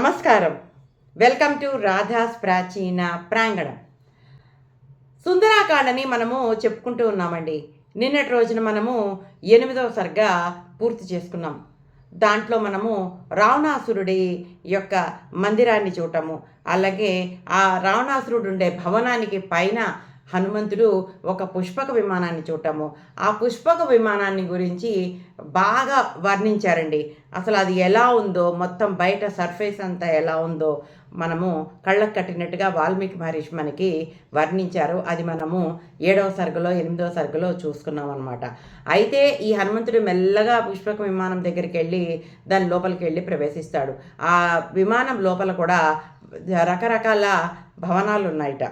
నమస్కారం. Welcome to Radha's ప్రాచీన ప్రాంగణం. సుందరాకాండని మనము చెప్పుకుంటూ ఉన్నామండి. నిన్నటి రోజున మనము 8వ సర్గ పూర్తి చేసుకున్నాం. దాంట్లో మనము రావణాసురుడి యొక్క మందిరాన్ని చూడటము, అలాగే ఆ రావణాసురుడు ఉండే భవనానికి పైన హనుమంతుడు ఒక పుష్పక విమానాన్ని చూడటము, ఆ పుష్పక విమానాన్ని గురించి బాగా వర్ణించారండి. అసలు అది ఎలా ఉందో, మొత్తం బయట సర్ఫేస్ అంతా ఎలా ఉందో మనము కళ్ళకు కట్టినట్టుగా వాల్మీకి మహర్షి మనకి వర్ణించారు. అది మనము 7వ సర్గలో 8వ సర్గలో చూసుకున్నాం అనమాట. అయితే ఈ హనుమంతుడు మెల్లగా పుష్పక విమానం దగ్గరికి వెళ్ళి దాని లోపలికి వెళ్ళి ప్రవేశిస్తాడు. ఆ విమానం లోపల కూడా రకరకాల భవనాలు ఉన్నాయట.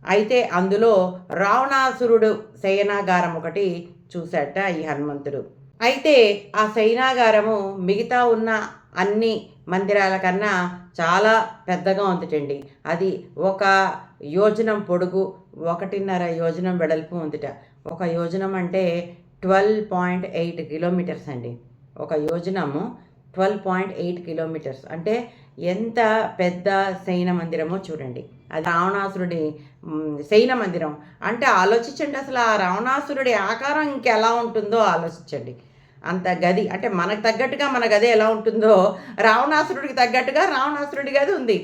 అయితే అందులో రావణాసురుడు శయనాగారం ఒకటి చూశాట ఈ హనుమంతుడు. అయితే ఆ శయనాగారము మిగతా ఉన్న అన్ని మందిరాల కన్నా చాలా పెద్దగా ఉందిటండి. అది 1 యోజనం పొడుగు, 1.5 యోజనం వెడల్పు ఉందిట. 1 యోజనం అంటే 12.8 కిలోమీటర్స్ అండి. 1 యోజనము 12.8 కిలోమీటర్స్ అంటే ఎంత పెద్ద శయన మందిరమో చూడండి. అది రావణాసురుడి శయన మందిరం అంటే ఆలోచించండి. అసలు ఆ రావణాసురుడి ఆకారం ఇంకెలా ఉంటుందో ఆలోచించండి. అంత గది అంటే మనకు తగ్గట్టుగా మన గది ఎలా ఉంటుందో రావణాసురుడికి తగ్గట్టుగా రావణాసురుడి గది ఉంది.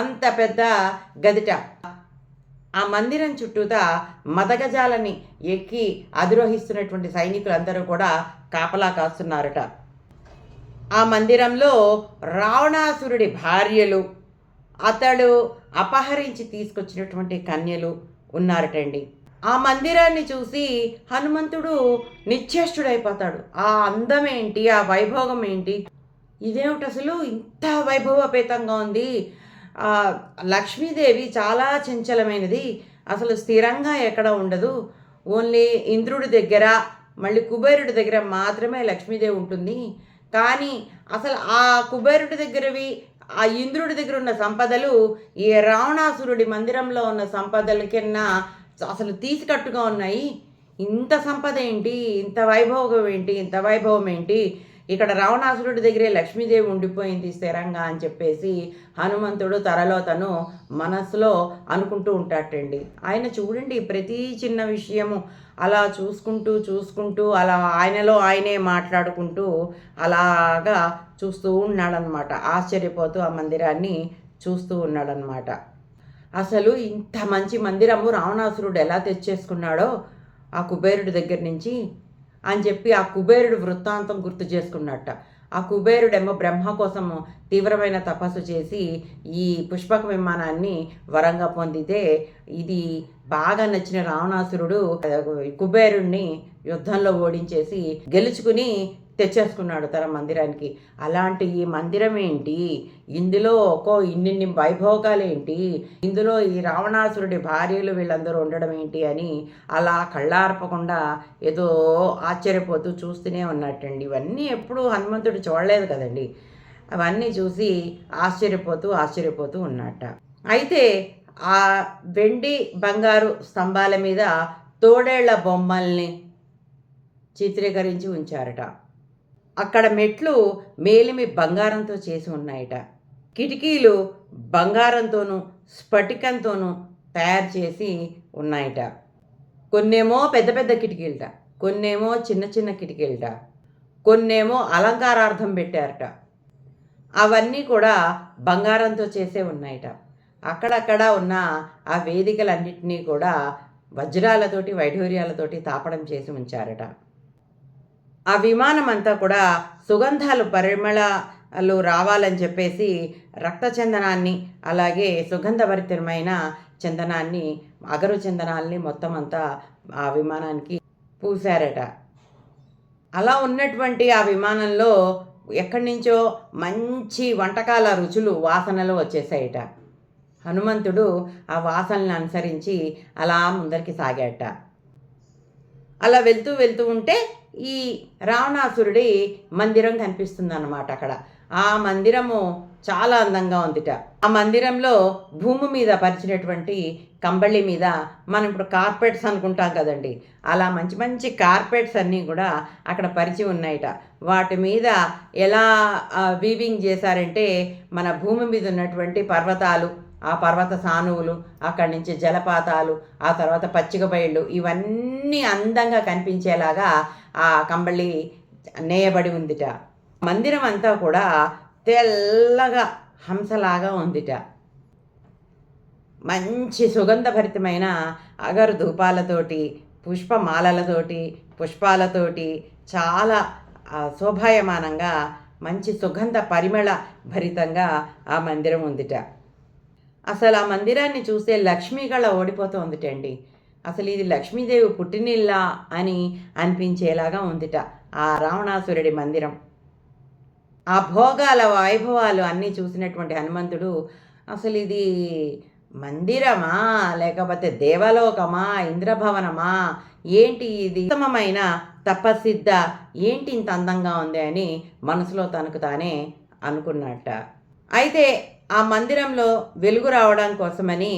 అంత పెద్ద గదిట. ఆ మందిరం చుట్టూతా మదగజాలని ఎక్కి అధిరోహిస్తున్నటువంటి సైనికులందరూ కూడా కాపలా కాస్తున్నారట. ఆ మందిరంలో రావణాసురుడి భార్యలు, అతడు అపహరించి తీసుకొచ్చినటువంటి కన్యలు ఉన్నారటండి. ఆ మందిరాన్ని చూసి హనుమంతుడు నిశ్చేష్టుడైపోతాడు. ఆ అందం ఏంటి, ఆ వైభోగం ఏంటి, ఇదేమిటి అసలు ఇంత వైభవపేతంగా ఉంది. లక్ష్మీదేవి చాలా చంచలమైనది, అసలు స్థిరంగా ఎక్కడ ఉండదు. ఓన్లీ ఇంద్రుడి దగ్గర, మళ్ళీ కుబేరుడి దగ్గర మాత్రమే లక్ష్మీదేవి ఉంటుంది. కానీ అసలు ఆ కుబేరుడి దగ్గరవి, ఆ ఇంద్రుడి దగ్గర ఉన్న సంపదలు ఈ రావణాసురుడి మందిరంలో ఉన్న సంపదల కన్నా అసలు తీసికట్టుగా ఉన్నాయి. ఇంత సంపద ఏంటి, ఇంత వైభోగం ఏంటి, ఇంత వైభవం ఏంటి, ఇక్కడ రావణాసురుడి దగ్గరే లక్ష్మీదేవి ఉండిపోయింది స్థిరంగా అని చెప్పేసి హనుమంతుడు తనలో తను మనసులో అనుకుంటూ ఉంటాటండి. ఆయన చూడండి, ప్రతి చిన్న విషయము అలా చూసుకుంటూ అలా ఆయనలో ఆయనే మాట్లాడుకుంటూ అలాగా చూస్తూ ఉన్నాడనమాట. ఆశ్చర్యపోతూ ఆ మందిరాన్ని చూస్తూ ఉన్నాడనమాట. అసలు ఇంత మంచి మందిరము రావణాసురుడు ఎలా తెచ్చేసుకున్నాడో ఆ కుబేరుడి దగ్గర నుంచి అని చెప్పి ఆ కుబేరుడు వృత్తాంతం గుర్తు చేసుకున్నట్ట. ఆ కుబేరుడేమో బ్రహ్మ కోసం తీవ్రమైన తపస్సు చేసి ఈ పుష్పక విమానాన్ని వరంగా పొందితే ఇది బాగా నచ్చిన రావణాసురుడు కుబేరుణ్ణి యుద్ధంలో ఓడించేసి గెలుచుకుని తెచ్చేసుకున్నాడు తన మందిరానికి. అలాంటి ఈ మందిరం ఏంటి, ఇందులో ఇన్నిన్ని వైభోగాలు ఏంటి, ఇందులో ఈ రావణాసురుడి భార్యలు వీళ్ళందరూ ఉండడం ఏంటి అని అలా కళ్ళార్పకుండా ఏదో ఆశ్చర్యపోతూ చూస్తూనే ఉన్నట్టండి. ఇవన్నీ ఎప్పుడూ హనుమంతుడు చూడలేదు కదండి. అవన్నీ చూసి ఆశ్చర్యపోతూ ఉన్నట్ట. అయితే ఆ వెండి బంగారు స్తంభాల మీద తోడేళ్ల బొమ్మల్ని చిత్రీకరించి ఉంచారట. అక్కడ మెట్లు మేలిమి బంగారంతో చేసి ఉన్నాయట. కిటికీలు బంగారంతోనూ స్ఫటికంతోనూ తయారు చేసి ఉన్నాయట. కొన్నేమో పెద్ద పెద్ద కిటికీలట, కొన్నేమో చిన్న చిన్న కిటికీలట, కొన్నేమో అలంకారార్థం పెట్టారట. అవన్నీ కూడా బంగారంతో చేసే ఉన్నాయట. అక్కడక్కడ ఉన్న ఆ వేదికలన్నింటినీ కూడా వజ్రాలతోటి వైఢూర్యాలతోటి తాపడం చేసి ఉంచారట. ఆ విమానం అంతా కూడా సుగంధాలు పరిమళాలు రావాలని చెప్పేసి రక్త చందనాన్ని, అలాగే సుగంధభరితమైన చందనాన్ని, అగరు చందనాల్ని మొత్తం అంతా ఆ విమానానికి పూసారట. అలా ఉన్నటువంటి ఆ విమానంలో ఎక్కడి నుంచో మంచి వంటకాల రుచులు, వాసనలు వచ్చేసాయట. హనుమంతుడు ఆ వాసనలను అనుసరించి అలా ముందరికి సాగాట. అలా వెళ్తూ ఉంటే ఈ రావణాసురుడి మందిరం కనిపిస్తుంది అన్నమాట. అక్కడ ఆ మందిరము చాలా అందంగా ఉందిట. ఆ మందిరంలో భూమి మీద పరిచినటువంటి కంబళి మీద మనం ఇప్పుడు కార్పెట్స్ అనుకుంటాం కదండీ! అలా మంచి మంచి కార్పెట్స్ అన్నీ కూడా అక్కడ పరిచి ఉన్నాయట. వాటి మీద ఎలా వీవింగ్ చేశారంటే మన భూమి మీద ఉన్నటువంటి పర్వతాలు, ఆ పర్వత సానువులు, అక్కడి నుంచి జలపాతాలు, ఆ తర్వాత పచ్చిక బయళ్ళు ఇవన్నీ అందంగా కనిపించేలాగా ఆ కంబళి నేయబడి ఉందిట. మందిరం అంతా కూడా తెల్లగా హంసలాగా ఉందిట. మంచి సుగంధభరితమైన అగరు ధూపాలతోటి, పుష్పమాలలతోటి, పుష్పాలతోటి చాలా శోభాయమానంగా మంచి సుగంధ పరిమళ భరితంగా ఆ మందిరం ఉందిట. అసలు ఆ మందిరాన్ని చూస్తే లక్ష్మీ కళ ఓడిపోతుందిటండి. అసలు ఇది లక్ష్మీదేవి పుట్టినిల్లా అని అనిపించేలాగా ఉందిట ఆ రావణాసురుడి మందిరం. ఆ భోగాల వైభవాలు అన్నీ చూసినటువంటి హనుమంతుడు అసలు ఇది మందిరమా లేకపోతే దేవలోకమా ఇంద్రభవనమా ఏంటి ఇది ఉత్తమమైన తపసిద్ధ ఏంటి ఇంత అందంగా ఉంది అని మనసులో తనకు తానే అనుకున్నట్ట. అయితే ఆ మందిరంలో వెలుగు రావడం కోసమని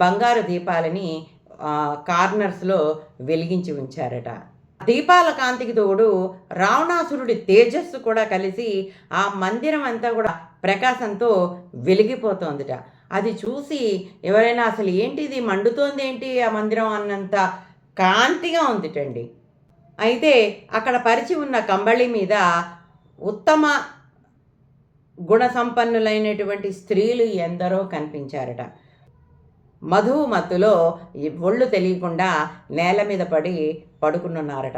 బంగారు దీపాలని కార్నర్స్లో వెలిగించి ఉంచారట. దీపాల కాంతికి తోడు రావణాసురుడి తేజస్సు కూడా కలిసి ఆ మందిరం అంతా కూడా ప్రకాశంతో వెలిగిపోతోందిట. అది చూసి ఎవరైనా అసలు ఏంటిది మండుతోంది ఏంటి ఆ మందిరం అన్నంత కాంతిగా ఉందిటండి. అయితే అక్కడ పరిచి ఉన్న కంబళి మీద ఉత్తమ గుణసంపన్నులైనటువంటి స్త్రీలు ఎందరో కనిపించారట. మధువు మత్తులో ఒళ్ళు తెలియకుండా నేల మీద పడుకున్నారట.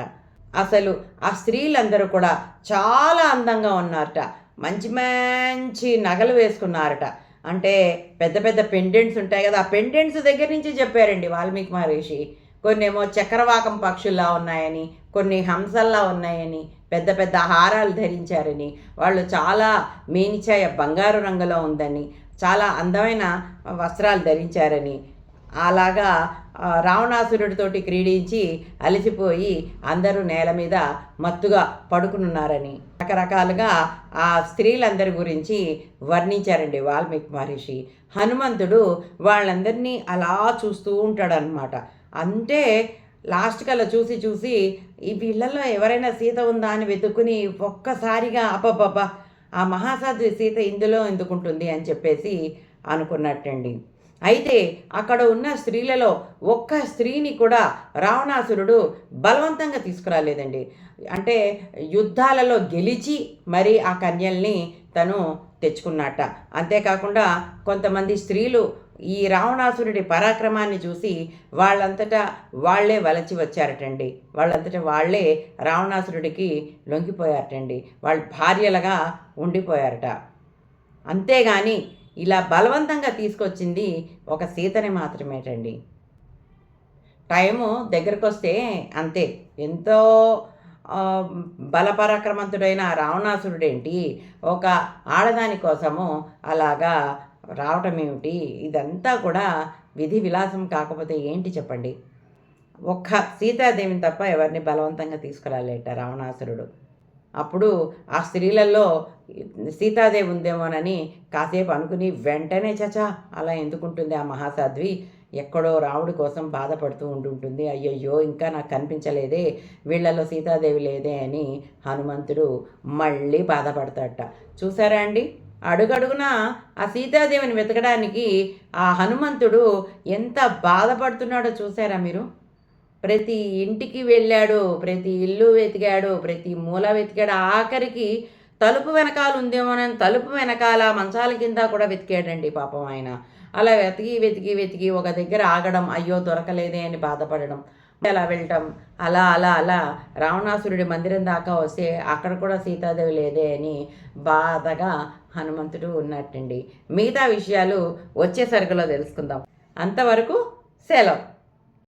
అసలు ఆ స్త్రీలందరూ కూడా చాలా అందంగా ఉన్నారట. మంచి మంచి నగలు వేసుకున్నారట. అంటే పెద్ద పెద్ద పెండెంట్స్ ఉంటాయి కదా, ఆ పెండెంట్స్ దగ్గర నుంచి చెప్పారండి వాల్మీకి మహర్షి. కొన్నేమో చక్రవాకం పక్షుల్లా ఉన్నాయని, కొన్ని హంసల్లా ఉన్నాయని, పెద్ద పెద్ద హారాలు ధరించారని, వాళ్ళు చాలా మేనిఛాయ బంగారు రంగులో ఉందని, చాలా అందమైన వస్త్రాలు ధరించారని, అలాగా రావణాసురుడితోటి క్రీడించి అలసిపోయి అందరూ నేల మీద మత్తుగా పడుకున్నారని రకరకాలుగా ఆ స్త్రీలందరి గురించి వర్ణించారండి వాల్మీకి మహర్షి. హనుమంతుడు వాళ్ళందరినీ అలా చూస్తూ ఉంటాడనమాట. అంటే లాస్ట్కి అలా చూసి చూసి ఈ వీళ్ళల్లో ఎవరైనా సీత ఉందా అని వెతుక్కుని ఒక్కసారిగా అబ్బబ్బబ్బా ఆ మహాసాధ్వి సీత ఇందులో ఎందుకుంటుంది అని చెప్పేసి అనుకున్నట్టండి. అయితే అక్కడ ఉన్న స్త్రీలలో ఒక్క స్త్రీని కూడా రావణాసురుడు బలవంతంగా తీసుకురాలేదండి. అంటే యుద్ధాలలో గెలిచి మరి ఆ కన్యల్ని తను తెచ్చుకున్నట్ట. అంతేకాకుండా కొంతమంది స్త్రీలు ఈ రావణాసురుడి పరాక్రమాన్ని చూసి వాళ్ళంతటా వాళ్లే వలచి వచ్చారటండి. వాళ్ళంతటా వాళ్లే రావణాసురుడికి లొంగిపోయారటండి. వాళ్ళు భార్యలుగా ఉండిపోయారట. అంతేగాని ఇలా బలవంతంగా తీసుకొచ్చింది ఒక సీతని మాత్రమేటండి. టైము దగ్గరకు వస్తే అంతే. ఎంతో బలపరాక్రమంతుడైన రావణాసురుడేంటి ఒక ఆడదాని కోసము అలాగా రావటం ఏమిటి? ఇదంతా కూడా విధి విలాసం కాకపోతే ఏంటి చెప్పండి? ఒక్క సీతాదేవిని తప్ప ఎవరిని బలవంతంగా తీసుకురాలేట రావణాసురుడు. అప్పుడు ఆ స్త్రీలలో సీతాదేవి ఉందేమోనని కాసేపు అనుకుని వెంటనే చచా అలా ఎందుకుంటుంది ఆ మహాసాధ్వి, ఎక్కడో రాముడి కోసం బాధపడుతూ ఉంటుంటుంది, అయ్యయ్యో ఇంకా నాకు కనిపించలేదే, వీళ్ళలో సీతాదేవి లేదే అని హనుమంతుడు మళ్ళీ బాధపడతాడట. చూసారా అండి, అడుగడుగున ఆ సీతాదేవిని వెతకడానికి ఆ హనుమంతుడు ఎంత బాధపడుతున్నాడో చూసారా మీరు? ప్రతి ఇంటికి వెళ్ళాడు, ప్రతి ఇల్లు వెతికాడు, ప్రతి మూల వెతికాడు, ఆఖరికి తలుపు వెనకాల ఉందేమోనని తలుపు వెనకాల మంచాల కింద కూడా వెతికాడండి పాపం ఆయన. అలా వెతికి వెతికి వెతికి ఒక దగ్గర ఆగడం, అయ్యో దొరకలేదే అని బాధపడడం, అలా వెళ్ళటం, అలా అలా అలా రావణాసురుడి మందిరం దాకా వస్తే అక్కడ కూడా సీతాదేవి లేదే అని బాధగా హనుమంతుడు ఉన్నట్టండి. మిగతా విషయాలు వచ్చే సరుకులో తెలుసుకుందాం. అంతవరకు సెలవు.